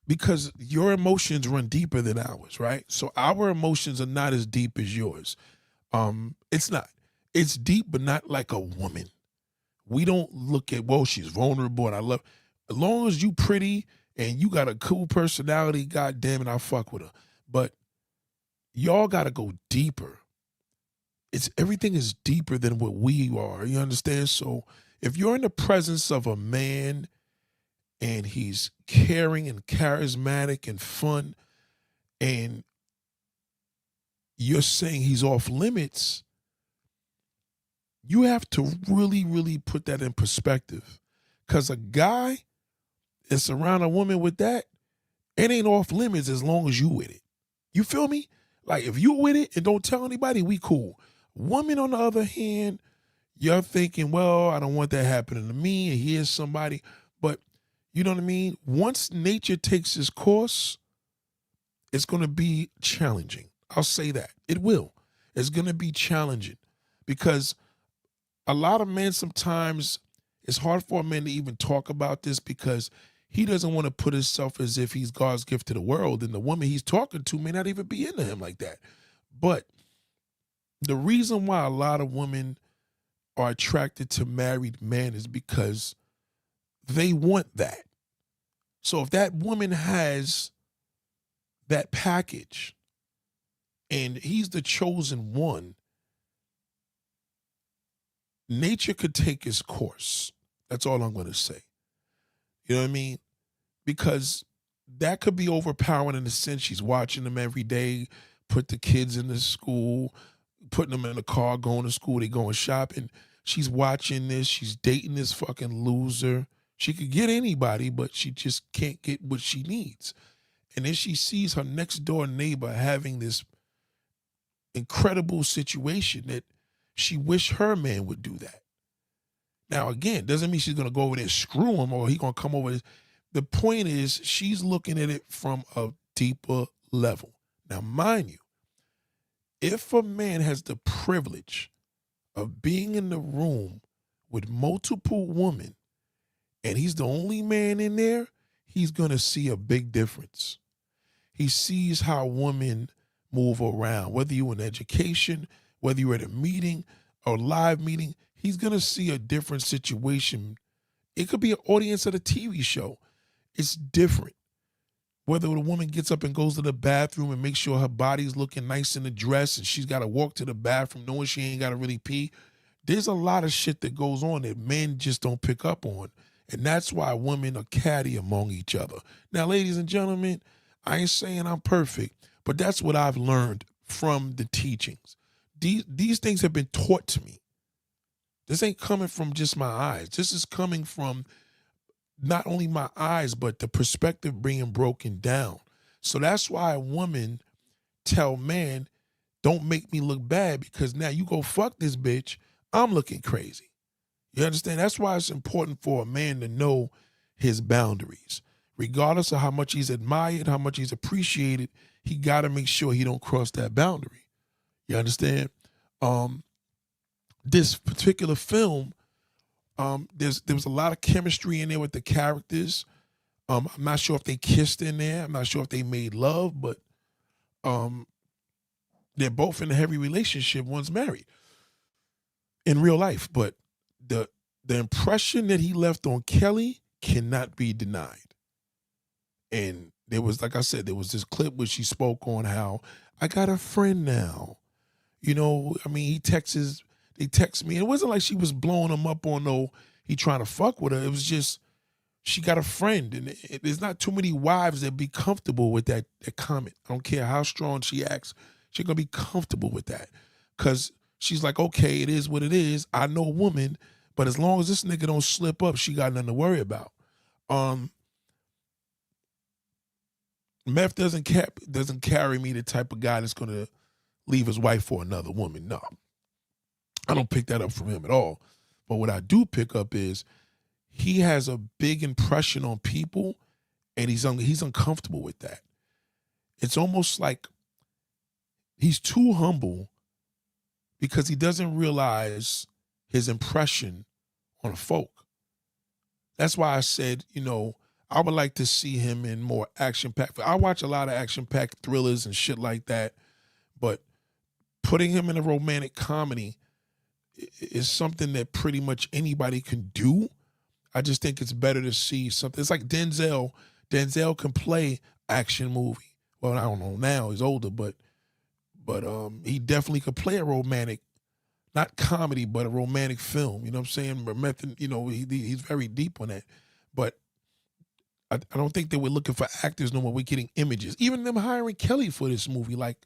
because your emotions run deeper than ours, right? So our emotions are not as deep as yours. It's not. It's deep, but not like a woman. We don't look at, well, she's vulnerable and I love, as long as you pretty and you got a cool personality, God damn it, I fuck with her. But y'all got to go deeper. Everything is deeper than what we are. You understand? So if you're in the presence of a man and he's caring and charismatic and fun, and you're saying he's off limits, you have to really, really put that in perspective. Because a guy that's around a woman with that, it ain't off limits as long as you with it. You feel me? Like, if you with it and don't tell anybody, we cool. Woman, on the other hand, you're thinking, well, I don't want that happening to me, and here's somebody. But you know what I mean? Once nature takes its course, it's going to be challenging. I'll say that. It will. It's going to be challenging, because a lot of men, sometimes it's hard for a man to even talk about this, because he doesn't want to put himself as if he's God's gift to the world, and the woman he's talking to may not even be into him like that. But the reason why a lot of women are attracted to married men is because they want that. So if that woman has that package and he's the chosen one, nature could take its course. That's all I'm going to say. You know what I mean? Because that could be overpowering in the sense she's watching them every day, put the kids in the school, putting them in the car, going to school, they going shopping. She's watching this. She's dating this fucking loser. She could get anybody, but she just can't get what she needs. And then she sees her next door neighbor having this incredible situation that she wish her man would do that. Now, again, doesn't mean she's going to go over there and screw him or he going to come over there. The point is she's looking at it from a deeper level. Now, mind you, if a man has the privilege of being in the room with multiple women and he's the only man in there, he's going to see a big difference. He sees how women move around, whether you're in education, whether you're at a meeting or live meeting, he's going to see a different situation. It could be an audience at a TV show. It's different. Whether the woman gets up and goes to the bathroom and makes sure her body's looking nice in the dress and she's got to walk to the bathroom knowing she ain't got to really pee. There's a lot of shit that goes on that men just don't pick up on. And that's why women are catty among each other. Now, ladies and gentlemen, I ain't saying I'm perfect, but that's what I've learned from the teachings. These things have been taught to me. This ain't coming from just my eyes. This is coming from not only my eyes, but the perspective being broken down. So that's why a woman tell man, don't make me look bad because now you go fuck this bitch, I'm looking crazy. You understand? That's why it's important for a man to know his boundaries. Regardless of how much he's admired, how much he's appreciated, he got to make sure he don't cross that boundary. You understand? This particular film, there was a lot of chemistry in there with the characters. I'm not sure if they kissed in there. I'm not sure if they made love, but they're both in a heavy relationship. One's married in real life. But the impression that he left on Kelly cannot be denied. And there was, like I said, there was this clip where she spoke on how I got a friend now. You know, I mean, they text me. And it wasn't like she was blowing him up on he trying to fuck with her. It was just, she got a friend. And there's not too many wives that be comfortable with that comment. I don't care how strong she acts. She's going to be comfortable with that. Because she's like, okay, it is what it is. I know a woman, but as long as this nigga don't slip up, she got nothing to worry about. Meth doesn't carry me the type of guy that's going to leave his wife for another woman. No. I don't pick that up from him at all. But what I do pick up is he has a big impression on people and he's uncomfortable with that. It's almost like he's too humble because he doesn't realize his impression on folk. That's why I said, you know, I would like to see him in more action-packed. I watch a lot of action-packed thrillers and shit like that, but putting him in a romantic comedy is something that pretty much anybody can do. I just think it's better to see something. It's like Denzel. Denzel can play action movie. Well, I don't know now, he's older, but he definitely could play a romantic, not comedy, but a romantic film. You know what I'm saying? Method, you know, he's very deep on that. But I don't think that we're looking for actors no more. We're getting images. Even them hiring Kelly for this movie, like,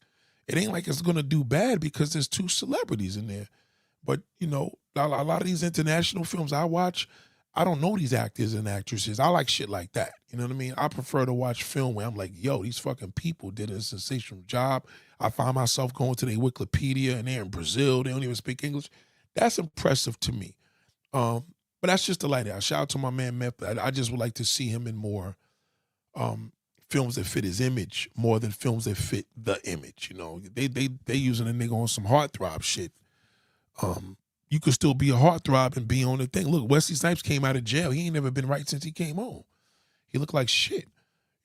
it ain't like it's going to do bad because there's two celebrities in there. But, you know, a lot of these international films I watch, I don't know these actors and actresses. I like shit like that. You know what I mean? I prefer to watch film where I'm like, yo, these fucking people did a sensational job. I find myself going to their Wikipedia and they're in Brazil. They don't even speak English. That's impressive to me. But that's just the light out. Shout out to my man, Meth. I just would like to see him in more films that fit his image more than films that fit the image. You know, they using a nigga on some heartthrob shit. You could still be a heartthrob and be on the thing. Look, Wesley Snipes came out of jail. He ain't never been right since he came home. He looked like shit.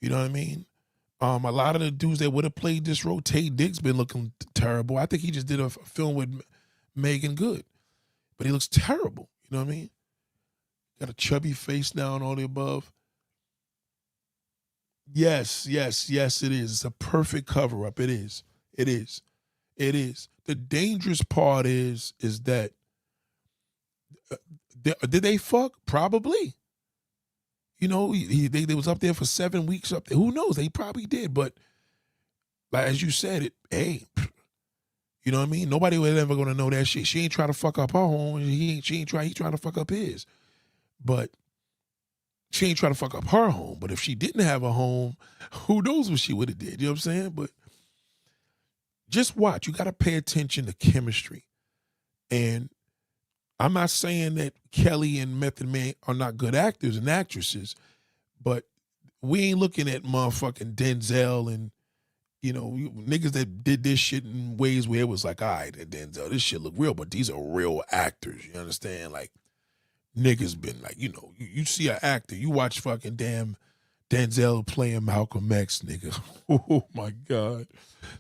You know what I mean? A lot of the dudes that would have played this role, Taye Diggs been looking terrible. I think he just did a film with Megan Good, but he looks terrible. You know what I mean? got a chubby face now and all the above. Yes, yes, yes, it is. It's a perfect cover up. It is. It is. It is. The dangerous part is that did they fuck? Probably. You know, they was up there for 7 weeks up there. Who knows? They probably did. But like as you said, you know what I mean? Nobody was ever gonna know that shit. She ain't trying to fuck up her home. He trying to fuck up his. But she ain't trying to fuck up her home. But if she didn't have a home, who knows what she would have did. You know what I'm saying? But just watch. You gotta pay attention to chemistry. And I'm not saying that Kelly and Method Man are not good actors and actresses, but we ain't looking at motherfucking Denzel and, you know, niggas that did this shit in ways where it was like, all right, Denzel, this shit look real, but these are real actors. You understand? Like, niggas been like, you know, you see an actor, you watch fucking damn Denzel playing Malcolm X, nigga. Oh my God.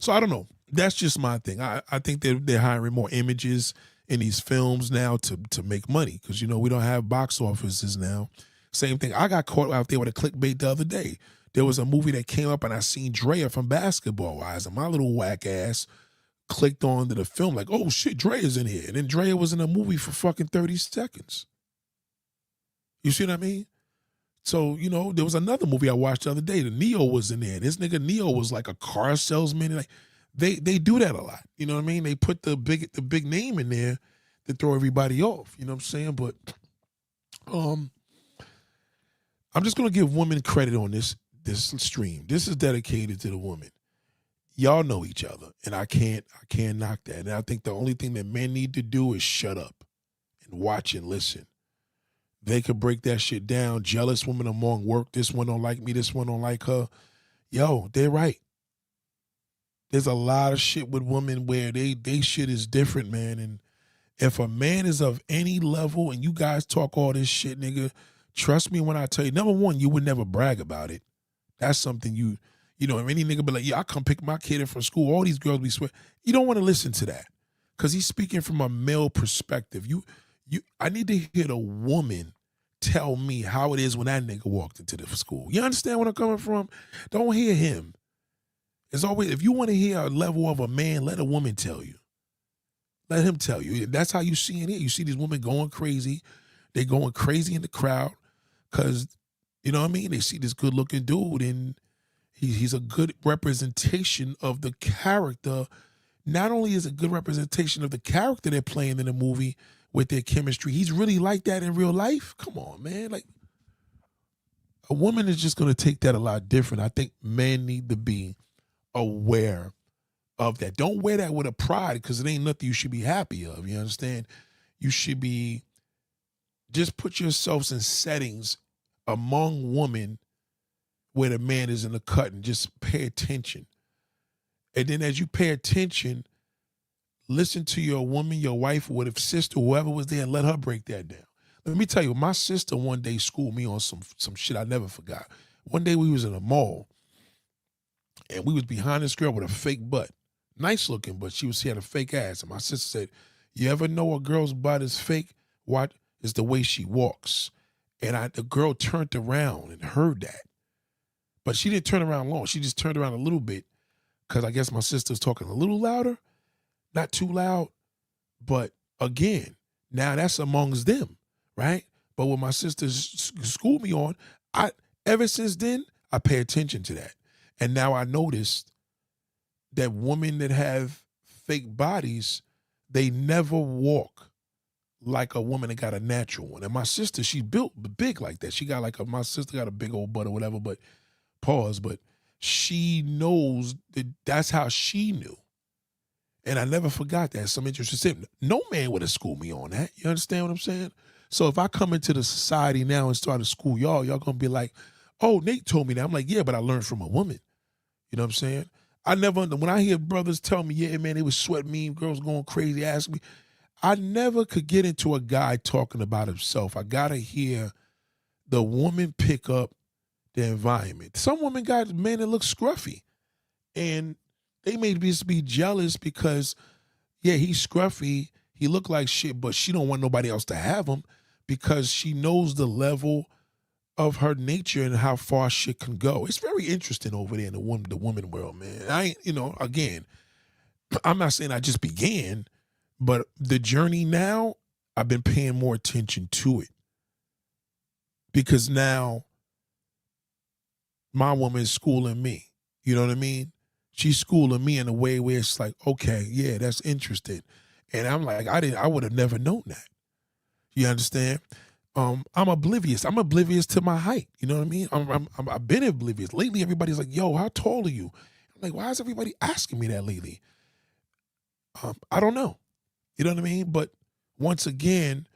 So I don't know. That's just my thing. I think they're hiring more images in these films now to make money because, you know, we don't have box offices now. Same thing. I got caught out there with a clickbait the other day. There was a movie that came up and I seen Drea from Basketball Wives, and my little whack ass clicked on to the film like, oh shit, Drea's in here. And then Drea was in a movie for fucking 30 seconds. You see what I mean? So, you know, there was another movie I watched the other day. The Neo was in there. This nigga Neo was like a car salesman. Like they do that a lot. You know what I mean? They put the big name in there to throw everybody off. You know what I'm saying? But I'm just gonna give women credit on this stream. This is dedicated to the women. Y'all know each other, and I can't knock that. And I think the only thing that men need to do is shut up and watch and listen. They could break that shit down. Jealous women among work. This one don't like me. This one don't like her. Yo, they're right. There's a lot of shit with women where they shit is different, man. And if a man is of any level and you guys talk all this shit, nigga, trust me when I tell you, number one, you would never brag about it. That's something you know, if any nigga be like, yeah, I come pick my kid up from school, all these girls be sweat. You don't want to listen to that because he's speaking from a male perspective. I need to hear the woman tell me how it is when that nigga walked into the school. You understand where I'm coming from? Don't hear him. It's always, if you want to hear a level of a man, let a woman tell you. Let him tell you. That's how you see it. You see these women going crazy. They going crazy in the crowd because, you know what I mean? They see this good looking dude and he's a good representation of the character. Not only is it a good representation of the character they're playing in the movie with their chemistry, he's really like that in real life. Come on, man. Like, a woman is just going to take that a lot different. I think men need to be aware of that. Don't wear that with a pride because it ain't nothing you should be happy of. You understand? You should be, just put yourselves in settings among women where the man is in the cut and just pay attention. And then as you pay attention, listen to your woman, your wife, or if sister, whoever was there, and let her break that down. Let me tell you, my sister one day schooled me on some shit I never forgot. One day we was in a mall and we was behind this girl with a fake butt. Nice looking, but she had a fake ass. And my sister said, you ever know a girl's butt is fake? What is the way she walks? And the girl turned around and heard that. But she didn't turn around long. She just turned around a little bit because I guess my sister's talking a little louder. Not too loud. But again, now that's amongst them, right? But what my sister schooled me on, ever since then, I pay attention to that. And now I noticed that women that have fake bodies, they never walk like a woman that got a natural one. And my sister, she built big like that. She got my sister got a big old butt or whatever, but but she knows that's how she knew. And I never forgot that. Some interesting. No man would have schooled me on that. You understand what I'm saying? So if I come into the society now and start to school y'all going to be like, oh, Nate told me that. I'm like, yeah, but I learned from a woman. You know what I'm saying? When I hear brothers tell me, yeah, man, they was sweating me, girls going crazy, ask me, I never could get into a guy talking about himself. I got to hear the woman pick up the environment. Some women got men that look scruffy. And they may just be jealous because, yeah, he's scruffy, he look like shit, but she don't want nobody else to have him. because she knows the level of her nature and how far shit can go. It's very interesting over there in the woman world, man. I ain't, again, I'm not saying I just began, but the journey now, I've been paying more attention to it. Because now my woman is schooling me. You know what I mean? She's schooling me in a way where it's like, okay, yeah, that's interesting. And I'm like, I would have never known that. You understand? I'm oblivious. I'm oblivious to my height. You know what I mean? I've been oblivious. Lately, everybody's like, yo, how tall are you? I'm like, why is everybody asking me that lately? I don't know. You know what I mean? But once again,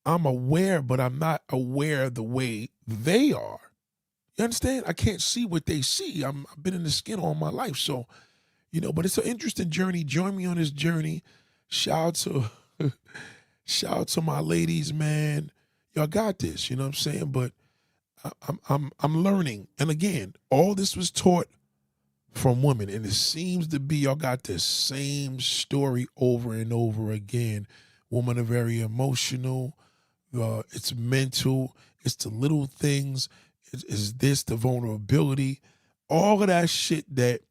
I'm aware, but I'm not aware the way they are. You understand? I can't see what they see. I've been in the skin all my life. So, but it's an interesting journey. Join me on this journey. Shout out to my ladies, man. Y'all got this, you know what I'm saying? But I'm learning. And again, all this was taught from women. And it seems to be y'all got the same story over and over again. Women are very emotional. It's mental. It's the little things. It's this, the vulnerability. All of that shit that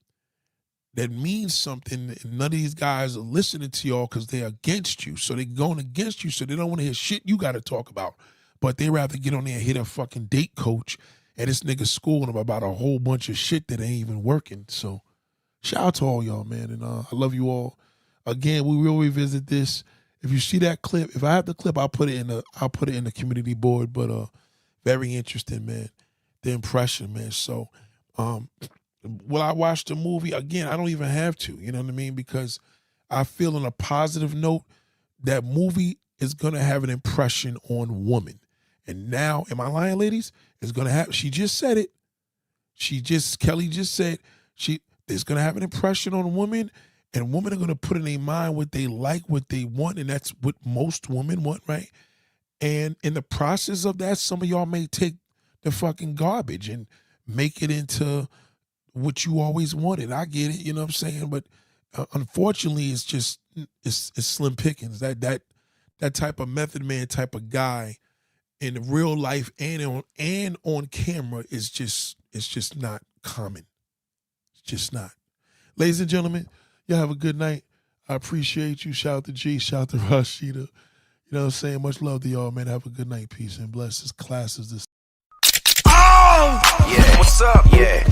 means something. And none of these guys are listening to y'all because they're against you. So they're going against you. So they don't want to hear shit you got to talk about. But they rather get on there and hit a fucking date coach and this nigga schooling them about a whole bunch of shit that ain't even working. So shout out to all y'all, man. And I love you all. Again, we will revisit this. If you see that clip, if I have the clip, I'll put it in the community board. But very interesting, man. The impression, man. So will I watch the movie? Again, I don't even have to, you know what I mean? Because I feel on a positive note, that movie is gonna have an impression on women. And now, am I lying, ladies? It's gonna have, she just said it. Kelly just said it's gonna have an impression on women, and women are gonna put in their mind what they like, what they want, and that's what most women want, right? And in the process of that, some of y'all may take the fucking garbage and make it into what you always wanted. I get it, you know what I'm saying? But unfortunately, it's slim pickings. That type of Method Man type of guy in real life and on camera is just not common. It's just not. Ladies and gentlemen, y'all have a good night. I appreciate you. Shout out to G. Shout out to Rashida. You know what I'm saying? Much love to y'all, man. Have a good night. Peace and bless. This class is this. Oh! Yeah, what's up? Yeah.